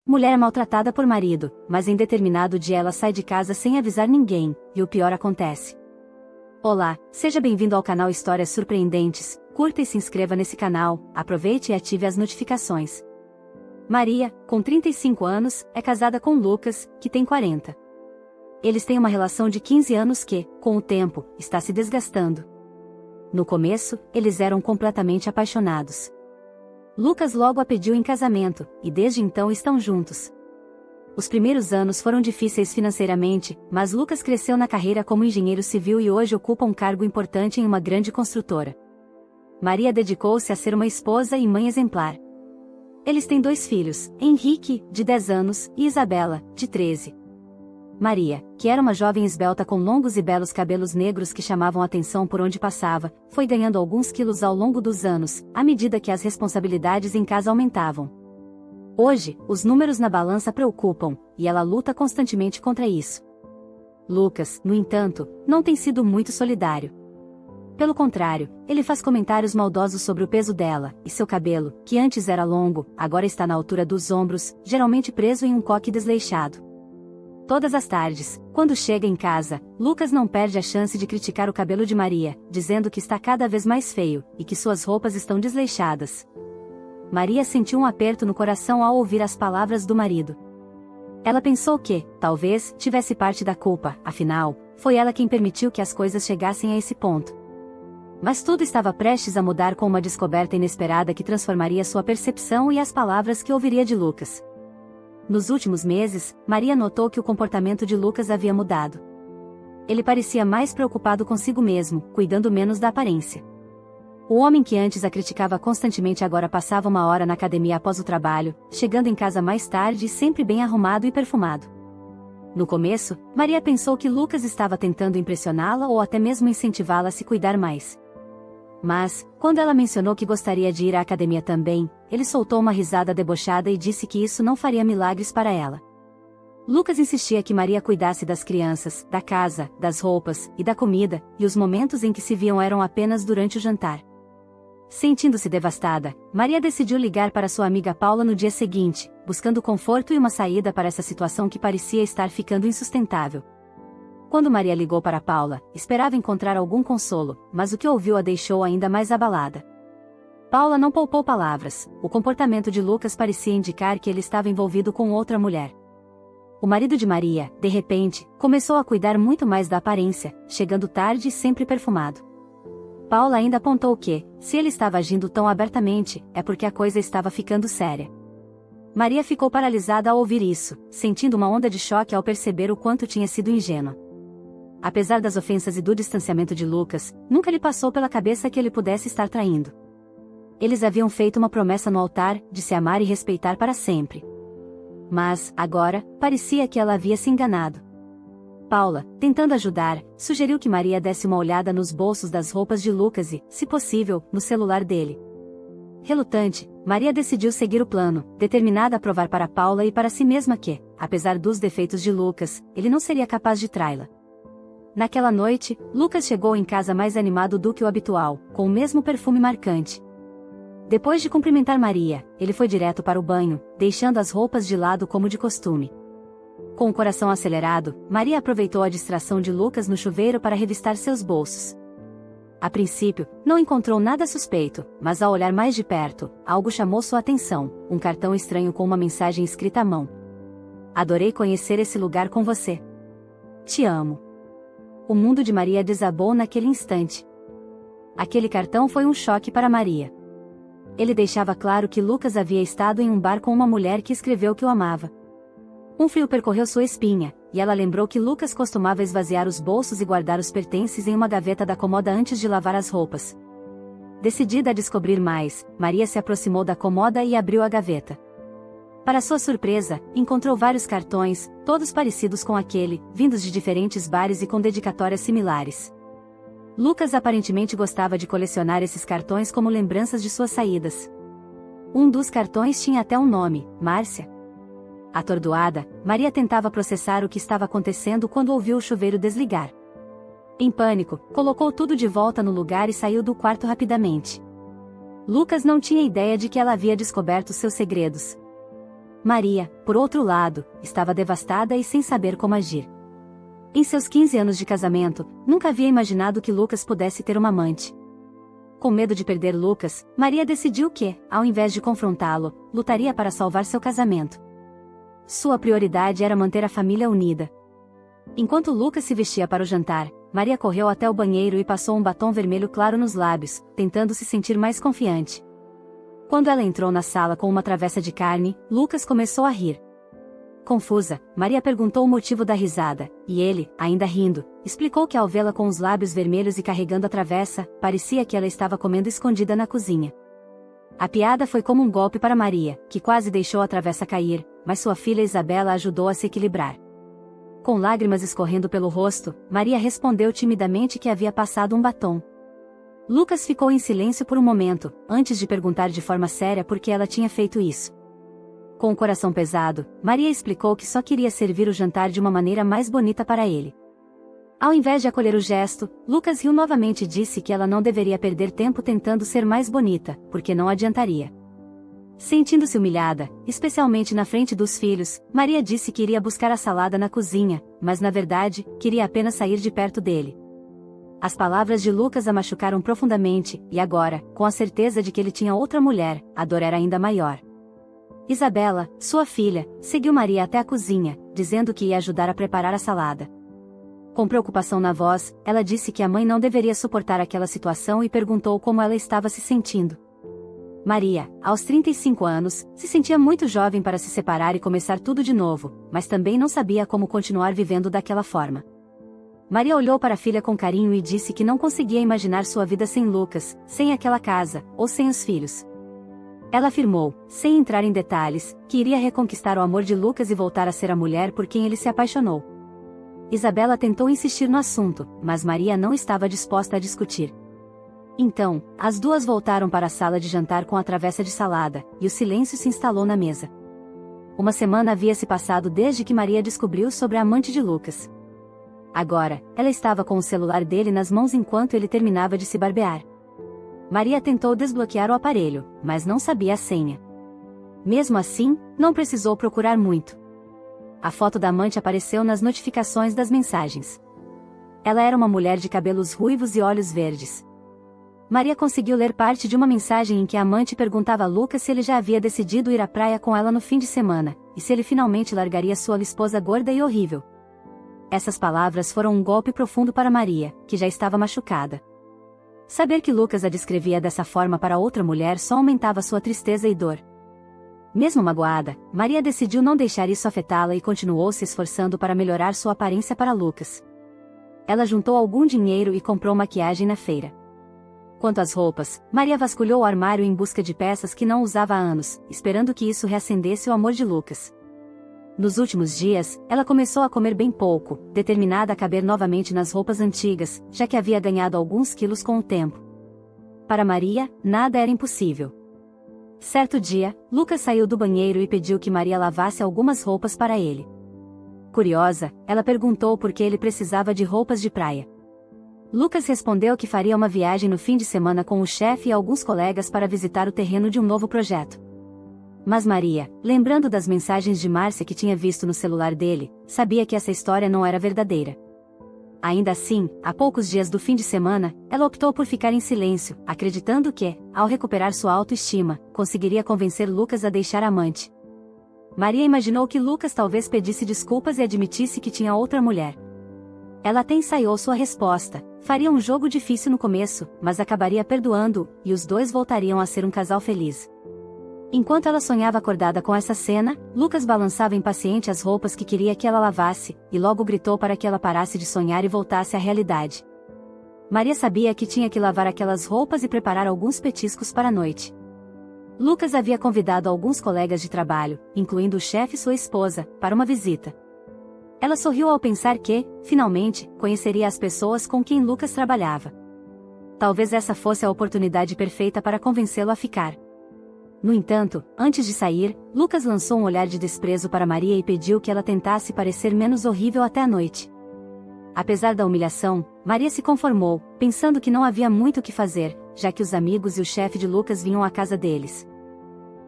Mulher maltratada por marido, mas em determinado dia ela sai de casa sem avisar ninguém, e o pior acontece. Olá, seja bem-vindo ao canal Histórias Surpreendentes, curta e se inscreva nesse canal, aproveite e ative as notificações. Maria, com 35 anos, é casada com Lucas, que tem 40. Eles têm uma relação de 15 anos que, com o tempo, está se desgastando. No começo, eles eram completamente apaixonados. Lucas logo a pediu em casamento, e desde então estão juntos. Os primeiros anos foram difíceis financeiramente, mas Lucas cresceu na carreira como engenheiro civil e hoje ocupa um cargo importante em uma grande construtora. Maria dedicou-se a ser uma esposa e mãe exemplar. Eles têm 2 filhos, Henrique, de 10 anos, e Isabela, de 13. Maria, que era uma jovem esbelta com longos e belos cabelos negros que chamavam a atenção por onde passava, foi ganhando alguns quilos ao longo dos anos, à medida que as responsabilidades em casa aumentavam. Hoje, os números na balança preocupam, e ela luta constantemente contra isso. Lucas, no entanto, não tem sido muito solidário. Pelo contrário, ele faz comentários maldosos sobre o peso dela, e seu cabelo, que antes era longo, agora está na altura dos ombros, geralmente preso em um coque desleixado. Todas as tardes, quando chega em casa, Lucas não perde a chance de criticar o cabelo de Maria, dizendo que está cada vez mais feio, e que suas roupas estão desleixadas. Maria sentiu um aperto no coração ao ouvir as palavras do marido. Ela pensou que, talvez, tivesse parte da culpa, afinal, foi ela quem permitiu que as coisas chegassem a esse ponto. Mas tudo estava prestes a mudar com uma descoberta inesperada que transformaria sua percepção e as palavras que ouviria de Lucas. Nos últimos meses, Maria notou que o comportamento de Lucas havia mudado. Ele parecia mais preocupado consigo mesmo, cuidando menos da aparência. O homem que antes a criticava constantemente agora passava uma hora na academia após o trabalho, chegando em casa mais tarde e sempre bem arrumado e perfumado. No começo, Maria pensou que Lucas estava tentando impressioná-la ou até mesmo incentivá-la a se cuidar mais. Mas, quando ela mencionou que gostaria de ir à academia também, ele soltou uma risada debochada e disse que isso não faria milagres para ela. Lucas insistia que Maria cuidasse das crianças, da casa, das roupas, e da comida, e os momentos em que se viam eram apenas durante o jantar. Sentindo-se devastada, Maria decidiu ligar para sua amiga Paula no dia seguinte, buscando conforto e uma saída para essa situação que parecia estar ficando insustentável. Quando Maria ligou para Paula, esperava encontrar algum consolo, mas o que ouviu a deixou ainda mais abalada. Paula não poupou palavras, o comportamento de Lucas parecia indicar que ele estava envolvido com outra mulher. O marido de Maria, de repente, começou a cuidar muito mais da aparência, chegando tarde e sempre perfumado. Paula ainda apontou que, se ele estava agindo tão abertamente, é porque a coisa estava ficando séria. Maria ficou paralisada ao ouvir isso, sentindo uma onda de choque ao perceber o quanto tinha sido ingênua. Apesar das ofensas e do distanciamento de Lucas, nunca lhe passou pela cabeça que ele pudesse estar traindo. Eles haviam feito uma promessa no altar, de se amar e respeitar para sempre. Mas, agora, parecia que ela havia se enganado. Paula, tentando ajudar, sugeriu que Maria desse uma olhada nos bolsos das roupas de Lucas e, se possível, no celular dele. Relutante, Maria decidiu seguir o plano, determinada a provar para Paula e para si mesma que, apesar dos defeitos de Lucas, ele não seria capaz de traí-la. Naquela noite, Lucas chegou em casa mais animado do que o habitual, com o mesmo perfume marcante. Depois de cumprimentar Maria, ele foi direto para o banho, deixando as roupas de lado como de costume. Com o coração acelerado, Maria aproveitou a distração de Lucas no chuveiro para revistar seus bolsos. A princípio, não encontrou nada suspeito, mas ao olhar mais de perto, algo chamou sua atenção, um cartão estranho com uma mensagem escrita à mão. Adorei conhecer esse lugar com você. Te amo. O mundo de Maria desabou naquele instante. Aquele cartão foi um choque para Maria. Ele deixava claro que Lucas havia estado em um bar com uma mulher que escreveu que o amava. Um frio percorreu sua espinha, e ela lembrou que Lucas costumava esvaziar os bolsos e guardar os pertences em uma gaveta da cômoda antes de lavar as roupas. Decidida a descobrir mais, Maria se aproximou da cômoda e abriu a gaveta. Para sua surpresa, encontrou vários cartões, todos parecidos com aquele, vindos de diferentes bares e com dedicatórias similares. Lucas aparentemente gostava de colecionar esses cartões como lembranças de suas saídas. Um dos cartões tinha até um nome, Márcia. Atordoada, Maria tentava processar o que estava acontecendo quando ouviu o chuveiro desligar. Em pânico, colocou tudo de volta no lugar e saiu do quarto rapidamente. Lucas não tinha ideia de que ela havia descoberto seus segredos. Maria, por outro lado, estava devastada e sem saber como agir. Em seus 15 anos de casamento, nunca havia imaginado que Lucas pudesse ter uma amante. Com medo de perder Lucas, Maria decidiu que, ao invés de confrontá-lo, lutaria para salvar seu casamento. Sua prioridade era manter a família unida. Enquanto Lucas se vestia para o jantar, Maria correu até o banheiro e passou um batom vermelho claro nos lábios, tentando se sentir mais confiante. Quando ela entrou na sala com uma travessa de carne, Lucas começou a rir. Confusa, Maria perguntou o motivo da risada, e ele, ainda rindo, explicou que ao vê-la com os lábios vermelhos e carregando a travessa, parecia que ela estava comendo escondida na cozinha. A piada foi como um golpe para Maria, que quase deixou a travessa cair, mas sua filha Isabela ajudou a se equilibrar. Com lágrimas escorrendo pelo rosto, Maria respondeu timidamente que havia passado um batom. Lucas ficou em silêncio por um momento, antes de perguntar de forma séria por que ela tinha feito isso. Com o coração pesado, Maria explicou que só queria servir o jantar de uma maneira mais bonita para ele. Ao invés de acolher o gesto, Lucas riu novamente e disse que ela não deveria perder tempo tentando ser mais bonita, porque não adiantaria. Sentindo-se humilhada, especialmente na frente dos filhos, Maria disse que iria buscar a salada na cozinha, mas na verdade, queria apenas sair de perto dele. As palavras de Lucas a machucaram profundamente, e agora, com a certeza de que ele tinha outra mulher, a dor era ainda maior. Isabela, sua filha, seguiu Maria até a cozinha, dizendo que ia ajudar a preparar a salada. Com preocupação na voz, ela disse que a mãe não deveria suportar aquela situação e perguntou como ela estava se sentindo. Maria, aos 35 anos, se sentia muito jovem para se separar e começar tudo de novo, mas também não sabia como continuar vivendo daquela forma. Maria olhou para a filha com carinho e disse que não conseguia imaginar sua vida sem Lucas, sem aquela casa, ou sem os filhos. Ela afirmou, sem entrar em detalhes, que iria reconquistar o amor de Lucas e voltar a ser a mulher por quem ele se apaixonou. Isabela tentou insistir no assunto, mas Maria não estava disposta a discutir. Então, as duas voltaram para a sala de jantar com a travessa de salada, e o silêncio se instalou na mesa. Uma semana havia se passado desde que Maria descobriu sobre a amante de Lucas. Agora, ela estava com o celular dele nas mãos enquanto ele terminava de se barbear. Maria tentou desbloquear o aparelho, mas não sabia a senha. Mesmo assim, não precisou procurar muito. A foto da amante apareceu nas notificações das mensagens. Ela era uma mulher de cabelos ruivos e olhos verdes. Maria conseguiu ler parte de uma mensagem em que a amante perguntava a Lucas se ele já havia decidido ir à praia com ela no fim de semana, e se ele finalmente largaria sua esposa gorda e horrível. Essas palavras foram um golpe profundo para Maria, que já estava machucada. Saber que Lucas a descrevia dessa forma para outra mulher só aumentava sua tristeza e dor. Mesmo magoada, Maria decidiu não deixar isso afetá-la e continuou se esforçando para melhorar sua aparência para Lucas. Ela juntou algum dinheiro e comprou maquiagem na feira. Quanto às roupas, Maria vasculhou o armário em busca de peças que não usava há anos, esperando que isso reacendesse o amor de Lucas. Nos últimos dias, ela começou a comer bem pouco, determinada a caber novamente nas roupas antigas, já que havia ganhado alguns quilos com o tempo. Para Maria, nada era impossível. Certo dia, Lucas saiu do banheiro e pediu que Maria lavasse algumas roupas para ele. Curiosa, ela perguntou por que ele precisava de roupas de praia. Lucas respondeu que faria uma viagem no fim de semana com o chefe e alguns colegas para visitar o terreno de um novo projeto. Mas Maria, lembrando das mensagens de Márcia que tinha visto no celular dele, sabia que essa história não era verdadeira. Ainda assim, a poucos dias do fim de semana, ela optou por ficar em silêncio, acreditando que, ao recuperar sua autoestima, conseguiria convencer Lucas a deixar a amante. Maria imaginou que Lucas talvez pedisse desculpas e admitisse que tinha outra mulher. Ela até ensaiou sua resposta, faria um jogo difícil no começo, mas acabaria perdoando-o, e os dois voltariam a ser um casal feliz. Enquanto ela sonhava acordada com essa cena, Lucas balançava impaciente as roupas que queria que ela lavasse, e logo gritou para que ela parasse de sonhar e voltasse à realidade. Maria sabia que tinha que lavar aquelas roupas e preparar alguns petiscos para a noite. Lucas havia convidado alguns colegas de trabalho, incluindo o chefe e sua esposa, para uma visita. Ela sorriu ao pensar que, finalmente, conheceria as pessoas com quem Lucas trabalhava. Talvez essa fosse a oportunidade perfeita para convencê-lo a ficar. No entanto, antes de sair, Lucas lançou um olhar de desprezo para Maria e pediu que ela tentasse parecer menos horrível até a noite. Apesar da humilhação, Maria se conformou, pensando que não havia muito o que fazer, já que os amigos e o chefe de Lucas vinham à casa deles.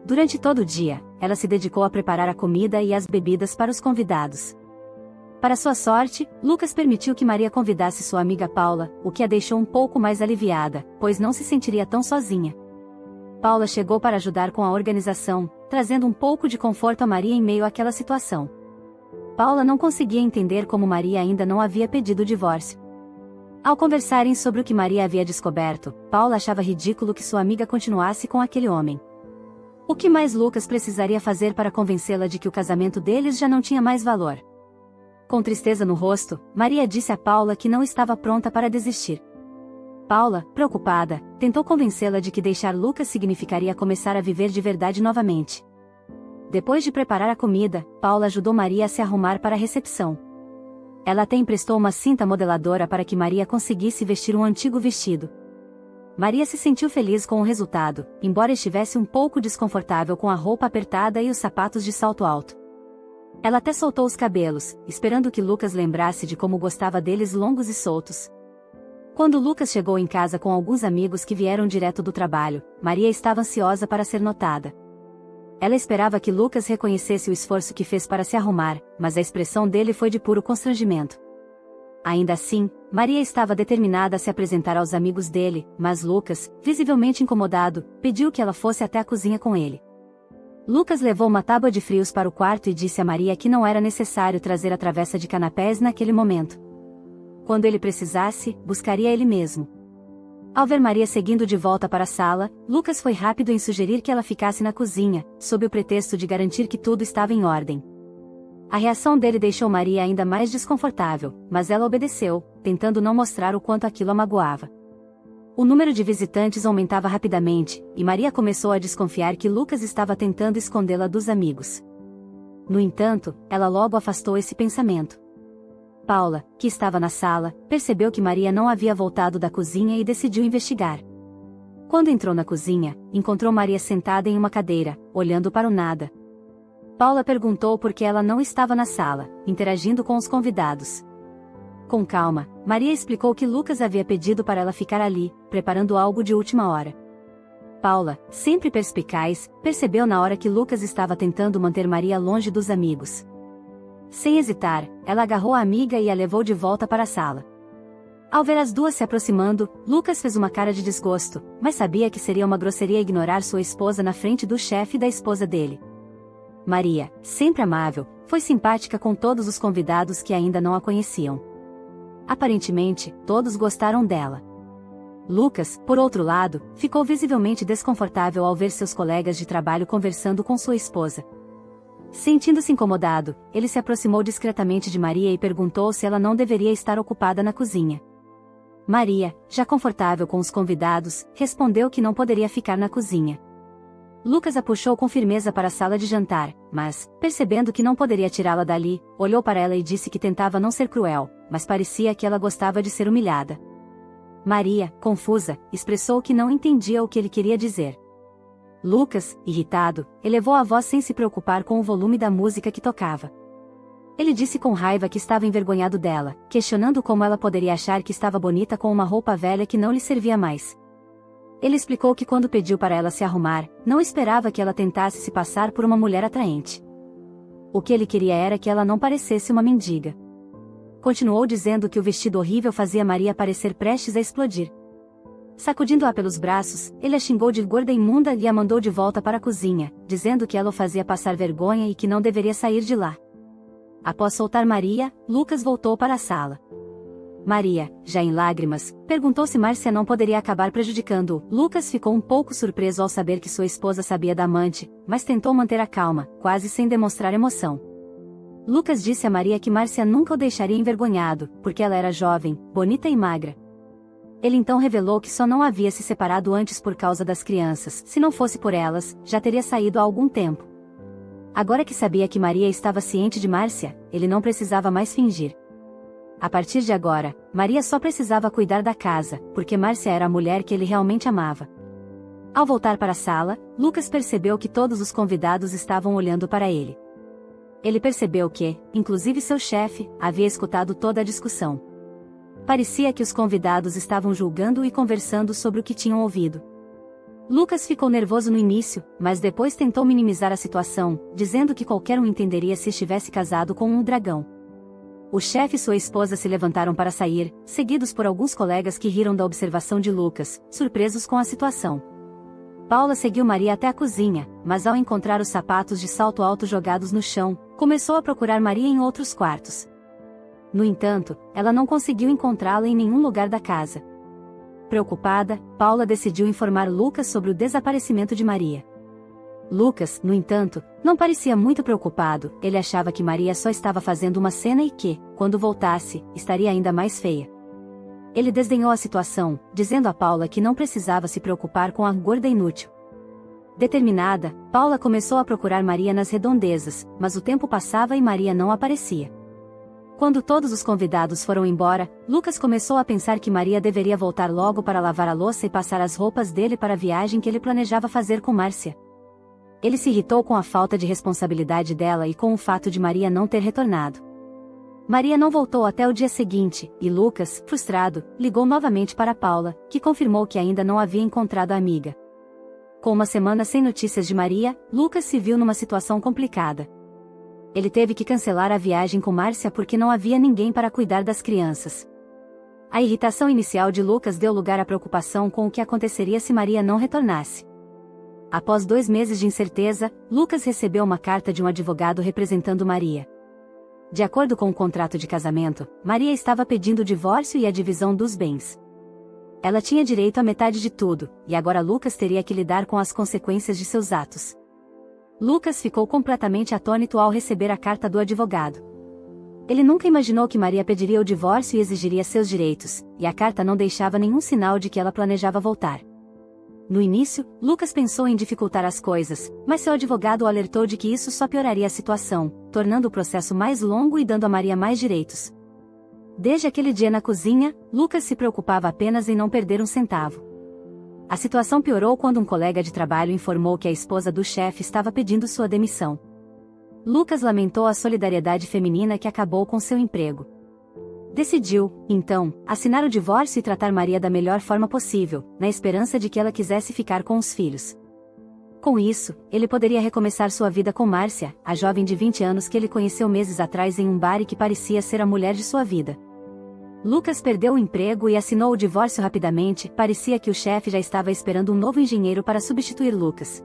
Durante todo o dia, ela se dedicou a preparar a comida e as bebidas para os convidados. Para sua sorte, Lucas permitiu que Maria convidasse sua amiga Paula, o que a deixou um pouco mais aliviada, pois não se sentiria tão sozinha. Paula chegou para ajudar com a organização, trazendo um pouco de conforto a Maria em meio àquela situação. Paula não conseguia entender como Maria ainda não havia pedido o divórcio. Ao conversarem sobre o que Maria havia descoberto, Paula achava ridículo que sua amiga continuasse com aquele homem. O que mais Lucas precisaria fazer para convencê-la de que o casamento deles já não tinha mais valor? Com tristeza no rosto, Maria disse a Paula que não estava pronta para desistir. Paula, preocupada, tentou convencê-la de que deixar Lucas significaria começar a viver de verdade novamente. Depois de preparar a comida, Paula ajudou Maria a se arrumar para a recepção. Ela até emprestou uma cinta modeladora para que Maria conseguisse vestir um antigo vestido. Maria se sentiu feliz com o resultado, embora estivesse um pouco desconfortável com a roupa apertada e os sapatos de salto alto. Ela até soltou os cabelos, esperando que Lucas lembrasse de como gostava deles longos e soltos. Quando Lucas chegou em casa com alguns amigos que vieram direto do trabalho, Maria estava ansiosa para ser notada. Ela esperava que Lucas reconhecesse o esforço que fez para se arrumar, mas a expressão dele foi de puro constrangimento. Ainda assim, Maria estava determinada a se apresentar aos amigos dele, mas Lucas, visivelmente incomodado, pediu que ela fosse até a cozinha com ele. Lucas levou uma tábua de frios para o quarto e disse a Maria que não era necessário trazer a travessa de canapés naquele momento. Quando ele precisasse, buscaria ele mesmo. Ao ver Maria seguindo de volta para a sala, Lucas foi rápido em sugerir que ela ficasse na cozinha, sob o pretexto de garantir que tudo estava em ordem. A reação dele deixou Maria ainda mais desconfortável, mas ela obedeceu, tentando não mostrar o quanto aquilo a magoava. O número de visitantes aumentava rapidamente, e Maria começou a desconfiar que Lucas estava tentando escondê-la dos amigos. No entanto, ela logo afastou esse pensamento. Paula, que estava na sala, percebeu que Maria não havia voltado da cozinha e decidiu investigar. Quando entrou na cozinha, encontrou Maria sentada em uma cadeira, olhando para o nada. Paula perguntou por que ela não estava na sala, interagindo com os convidados. Com calma, Maria explicou que Lucas havia pedido para ela ficar ali, preparando algo de última hora. Paula, sempre perspicaz, percebeu na hora que Lucas estava tentando manter Maria longe dos amigos. Sem hesitar, ela agarrou a amiga e a levou de volta para a sala. Ao ver as duas se aproximando, Lucas fez uma cara de desgosto, mas sabia que seria uma grosseria ignorar sua esposa na frente do chefe e da esposa dele. Maria, sempre amável, foi simpática com todos os convidados que ainda não a conheciam. Aparentemente, todos gostaram dela. Lucas, por outro lado, ficou visivelmente desconfortável ao ver seus colegas de trabalho conversando com sua esposa. Sentindo-se incomodado, ele se aproximou discretamente de Maria e perguntou se ela não deveria estar ocupada na cozinha. Maria, já confortável com os convidados, respondeu que não poderia ficar na cozinha. Lucas a puxou com firmeza para a sala de jantar, mas, percebendo que não poderia tirá-la dali, olhou para ela e disse que tentava não ser cruel, mas parecia que ela gostava de ser humilhada. Maria, confusa, expressou que não entendia o que ele queria dizer. Lucas, irritado, elevou a voz sem se preocupar com o volume da música que tocava. Ele disse com raiva que estava envergonhado dela, questionando como ela poderia achar que estava bonita com uma roupa velha que não lhe servia mais. Ele explicou que quando pediu para ela se arrumar, não esperava que ela tentasse se passar por uma mulher atraente. O que ele queria era que ela não parecesse uma mendiga. Continuou dizendo que o vestido horrível fazia Maria parecer prestes a explodir. Sacudindo-a pelos braços, ele a xingou de gorda imunda e a mandou de volta para a cozinha, dizendo que ela o fazia passar vergonha e que não deveria sair de lá. Após soltar Maria, Lucas voltou para a sala. Maria, já em lágrimas, perguntou se Márcia não poderia acabar prejudicando-o. Lucas ficou um pouco surpreso ao saber que sua esposa sabia da amante, mas tentou manter a calma, quase sem demonstrar emoção. Lucas disse a Maria que Márcia nunca o deixaria envergonhado, porque ela era jovem, bonita e magra. Ele então revelou que só não havia se separado antes por causa das crianças. Se não fosse por elas, já teria saído há algum tempo. Agora que sabia que Maria estava ciente de Márcia, ele não precisava mais fingir. A partir de agora, Maria só precisava cuidar da casa, porque Márcia era a mulher que ele realmente amava. Ao voltar para a sala, Lucas percebeu que todos os convidados estavam olhando para ele. Ele percebeu que, inclusive seu chefe, havia escutado toda a discussão. Parecia que os convidados estavam julgando e conversando sobre o que tinham ouvido. Lucas ficou nervoso no início, mas depois tentou minimizar a situação, dizendo que qualquer um entenderia se estivesse casado com um dragão. O chefe e sua esposa se levantaram para sair, seguidos por alguns colegas que riram da observação de Lucas, surpresos com a situação. Paula seguiu Maria até a cozinha, mas ao encontrar os sapatos de salto alto jogados no chão, começou a procurar Maria em outros quartos. No entanto, ela não conseguiu encontrá-la em nenhum lugar da casa. Preocupada, Paula decidiu informar Lucas sobre o desaparecimento de Maria. Lucas, no entanto, não parecia muito preocupado, ele achava que Maria só estava fazendo uma cena e que, quando voltasse, estaria ainda mais feia. Ele desdenhou a situação, dizendo a Paula que não precisava se preocupar com a gorda inútil. Determinada, Paula começou a procurar Maria nas redondezas, mas o tempo passava e Maria não aparecia. Quando todos os convidados foram embora, Lucas começou a pensar que Maria deveria voltar logo para lavar a louça e passar as roupas dele para a viagem que ele planejava fazer com Márcia. Ele se irritou com a falta de responsabilidade dela e com o fato de Maria não ter retornado. Maria não voltou até o dia seguinte, e Lucas, frustrado, ligou novamente para Paula, que confirmou que ainda não havia encontrado a amiga. Com uma semana sem notícias de Maria, Lucas se viu numa situação complicada. Ele teve que cancelar a viagem com Márcia porque não havia ninguém para cuidar das crianças. A irritação inicial de Lucas deu lugar à preocupação com o que aconteceria se Maria não retornasse. Após 2 meses de incerteza, Lucas recebeu uma carta de um advogado representando Maria. De acordo com o contrato de casamento, Maria estava pedindo o divórcio e a divisão dos bens. Ela tinha direito à metade de tudo, e agora Lucas teria que lidar com as consequências de seus atos. Lucas ficou completamente atônito ao receber a carta do advogado. Ele nunca imaginou que Maria pediria o divórcio e exigiria seus direitos, e a carta não deixava nenhum sinal de que ela planejava voltar. No início, Lucas pensou em dificultar as coisas, mas seu advogado o alertou de que isso só pioraria a situação, tornando o processo mais longo e dando a Maria mais direitos. Desde aquele dia na cozinha, Lucas se preocupava apenas em não perder um centavo. A situação piorou quando um colega de trabalho informou que a esposa do chefe estava pedindo sua demissão. Lucas lamentou a solidariedade feminina que acabou com seu emprego. Decidiu, então, assinar o divórcio e tratar Maria da melhor forma possível, na esperança de que ela quisesse ficar com os filhos. Com isso, ele poderia recomeçar sua vida com Márcia, a jovem de 20 anos que ele conheceu meses atrás em um bar e que parecia ser a mulher de sua vida. Lucas perdeu o emprego e assinou o divórcio rapidamente, parecia que o chefe já estava esperando um novo engenheiro para substituir Lucas.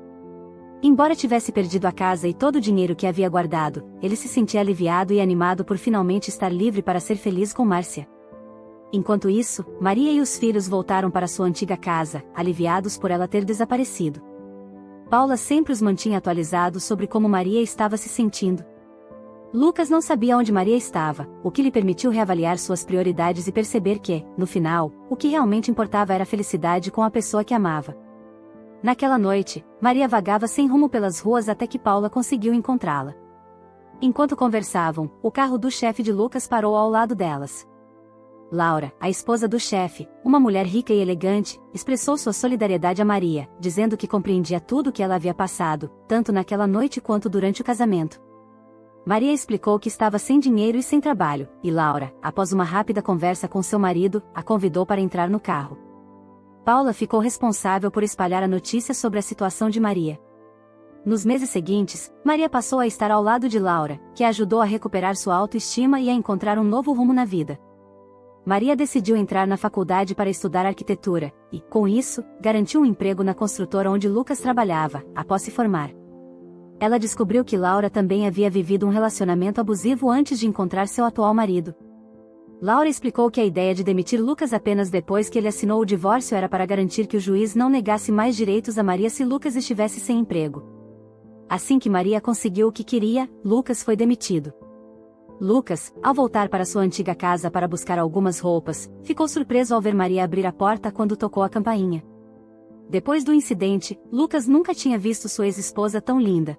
Embora tivesse perdido a casa e todo o dinheiro que havia guardado, ele se sentia aliviado e animado por finalmente estar livre para ser feliz com Márcia. Enquanto isso, Maria e os filhos voltaram para sua antiga casa, aliviados por ela ter desaparecido. Paula sempre os mantinha atualizados sobre como Maria estava se sentindo. Lucas não sabia onde Maria estava, o que lhe permitiu reavaliar suas prioridades e perceber que, no final, o que realmente importava era a felicidade com a pessoa que amava. Naquela noite, Maria vagava sem rumo pelas ruas até que Paula conseguiu encontrá-la. Enquanto conversavam, o carro do chefe de Lucas parou ao lado delas. Laura, a esposa do chefe, uma mulher rica e elegante, expressou sua solidariedade a Maria, dizendo que compreendia tudo o que ela havia passado, tanto naquela noite quanto durante o casamento. Maria explicou que estava sem dinheiro e sem trabalho, e Laura, após uma rápida conversa com seu marido, a convidou para entrar no carro. Paula ficou responsável por espalhar a notícia sobre a situação de Maria. Nos meses seguintes, Maria passou a estar ao lado de Laura, que a ajudou a recuperar sua autoestima e a encontrar um novo rumo na vida. Maria decidiu entrar na faculdade para estudar arquitetura, e, com isso, garantiu um emprego na construtora onde Lucas trabalhava, após se formar. Ela descobriu que Laura também havia vivido um relacionamento abusivo antes de encontrar seu atual marido. Laura explicou que a ideia de demitir Lucas apenas depois que ele assinou o divórcio era para garantir que o juiz não negasse mais direitos a Maria se Lucas estivesse sem emprego. Assim que Maria conseguiu o que queria, Lucas foi demitido. Lucas, ao voltar para sua antiga casa para buscar algumas roupas, ficou surpreso ao ver Maria abrir a porta quando tocou a campainha. Depois do incidente, Lucas nunca tinha visto sua ex-esposa tão linda.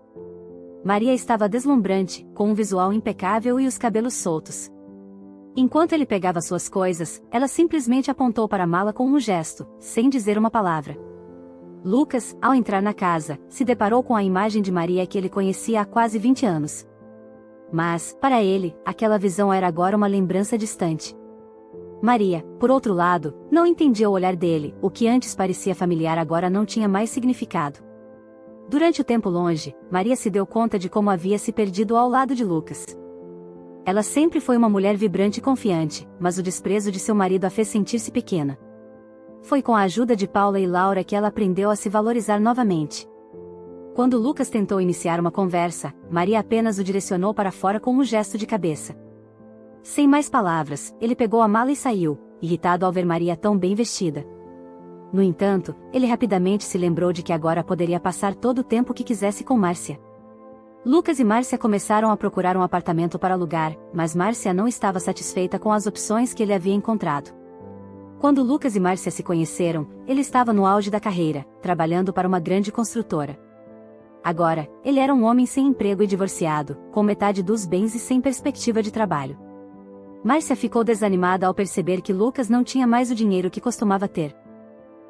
Maria estava deslumbrante, com um visual impecável e os cabelos soltos. Enquanto ele pegava suas coisas, ela simplesmente apontou para a mala com um gesto, sem dizer uma palavra. Lucas, ao entrar na casa, se deparou com a imagem de Maria que ele conhecia há quase 20 anos. Mas, para ele, aquela visão era agora uma lembrança distante. Maria, por outro lado, não entendia o olhar dele, o que antes parecia familiar agora não tinha mais significado. Durante o tempo longe, Maria se deu conta de como havia se perdido ao lado de Lucas. Ela sempre foi uma mulher vibrante e confiante, mas o desprezo de seu marido a fez sentir-se pequena. Foi com a ajuda de Paula e Laura que ela aprendeu a se valorizar novamente. Quando Lucas tentou iniciar uma conversa, Maria apenas o direcionou para fora com um gesto de cabeça. Sem mais palavras, ele pegou a mala e saiu, irritado ao ver Maria tão bem vestida. No entanto, ele rapidamente se lembrou de que agora poderia passar todo o tempo que quisesse com Márcia. Lucas e Márcia começaram a procurar um apartamento para alugar, mas Márcia não estava satisfeita com as opções que ele havia encontrado. Quando Lucas e Márcia se conheceram, ele estava no auge da carreira, trabalhando para uma grande construtora. Agora, ele era um homem sem emprego e divorciado, com metade dos bens e sem perspectiva de trabalho. Márcia ficou desanimada ao perceber que Lucas não tinha mais o dinheiro que costumava ter.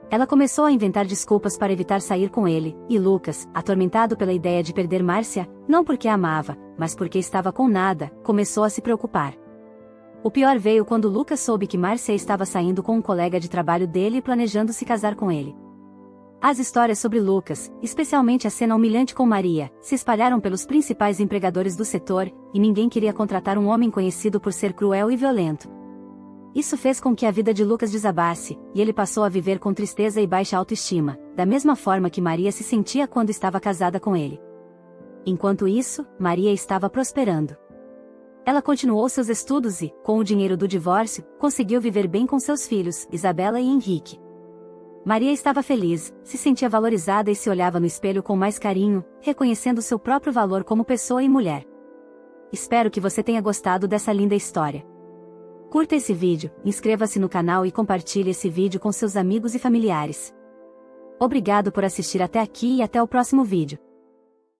Ela começou a inventar desculpas para evitar sair com ele, e Lucas, atormentado pela ideia de perder Márcia, não porque a amava, mas porque estava com nada, começou a se preocupar. O pior veio quando Lucas soube que Márcia estava saindo com um colega de trabalho dele e planejando se casar com ele. As histórias sobre Lucas, especialmente a cena humilhante com Maria, se espalharam pelos principais empregadores do setor, e ninguém queria contratar um homem conhecido por ser cruel e violento. Isso fez com que a vida de Lucas desabasse, e ele passou a viver com tristeza e baixa autoestima, da mesma forma que Maria se sentia quando estava casada com ele. Enquanto isso, Maria estava prosperando. Ela continuou seus estudos e, com o dinheiro do divórcio, conseguiu viver bem com seus filhos, Isabela e Henrique. Maria estava feliz, se sentia valorizada e se olhava no espelho com mais carinho, reconhecendo seu próprio valor como pessoa e mulher. Espero que você tenha gostado dessa linda história. Curta esse vídeo, inscreva-se no canal e compartilhe esse vídeo com seus amigos e familiares. Obrigado por assistir até aqui e até o próximo vídeo.